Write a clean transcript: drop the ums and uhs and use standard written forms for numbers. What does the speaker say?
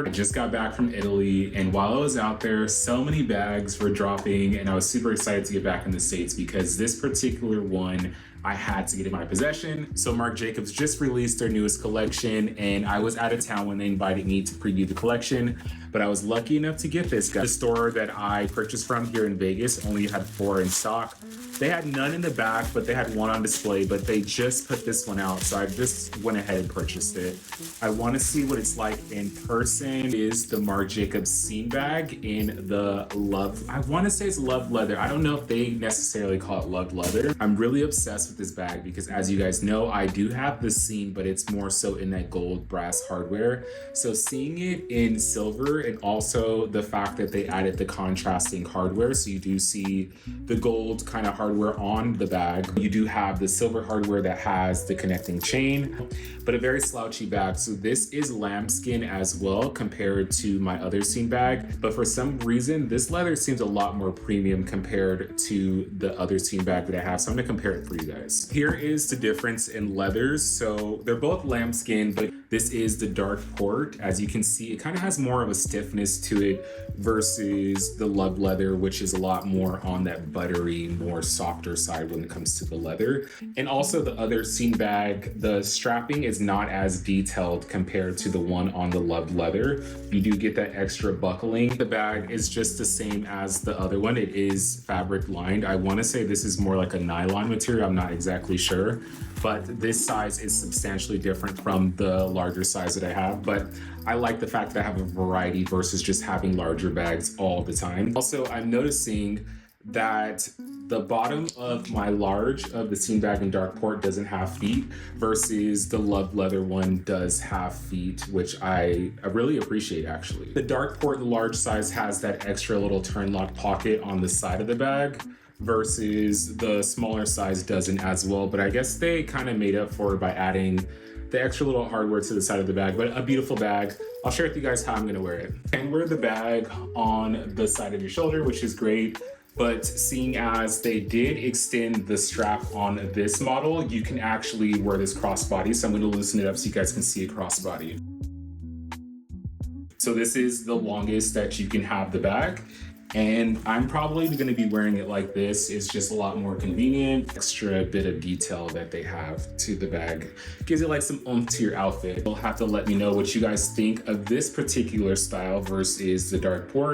I just got back from Italy, and while I was out there, so many bags were dropping, and I was super excited to get back in the States because this particular one I had to get in my possession. So Marc Jacobs just released their newest collection, and I was out of town when they invited me to preview the collection, but I was lucky enough to get this. The store that I purchased from here in Vegas only had 4 in stock. They had none in the back, but they had 1 on display, but they just put this one out, so I just went ahead and purchased it. I want to see what it's like in person. Is the Marc Jacobs seam bag in the love, I want to say it's love leather. I don't know if they necessarily call it love leather. I'm really obsessed with this bag because, as you guys know, I do have the seam, but it's more so in that gold brass hardware. So seeing it in silver, and also the fact that they added the contrasting hardware, so you do see the gold kind of hardware on the bag. You do have the silver hardware that has the connecting chain, but a very slouchy bag. So this is lambskin as well compared to my other seam bag, but for some reason this leather seems a lot more premium compared to the other seam bag that I have. So I'm gonna compare it for you guys. Here is the difference in leathers. So they're both lambskin, but this is the dark port. As you can see, it kind of has more of a stiffness to it versus the love leather, which is a lot more on that buttery, more softer side when it comes to the leather. And also the other seam bag, the strapping is not as detailed compared to the one on the love leather. You do get that extra buckling. The bag is just the same as the other one. It is fabric lined. I want to say this is more like a nylon material. I'm not exactly sure, but this size is substantially different from the larger size that I have. But I like the fact that I have a variety versus just having larger bags all the time. Also, I'm noticing that the bottom of my large of the seam bag in dark port doesn't have feet versus the love leather one does have feet, which I really appreciate actually. The dark port, the large size, has that extra little turn lock pocket on the side of the bag versus the smaller size doesn't as well, but I guess they kind of made up for it by adding the extra little hardware to the side of the bag. But a beautiful bag. I'll share with you guys how I'm gonna wear it. And wear the bag on the side of your shoulder, which is great. But seeing as they did extend the strap on this model, you can actually wear this crossbody. So I'm going to loosen it up so you guys can see a crossbody. So this is the longest that you can have the bag. And I'm probably going to be wearing it like this. It's just a lot more convenient. Extra bit of detail that they have to the bag gives it like some oomph to your outfit. You'll have to let me know what you guys think of this particular style versus the dark port.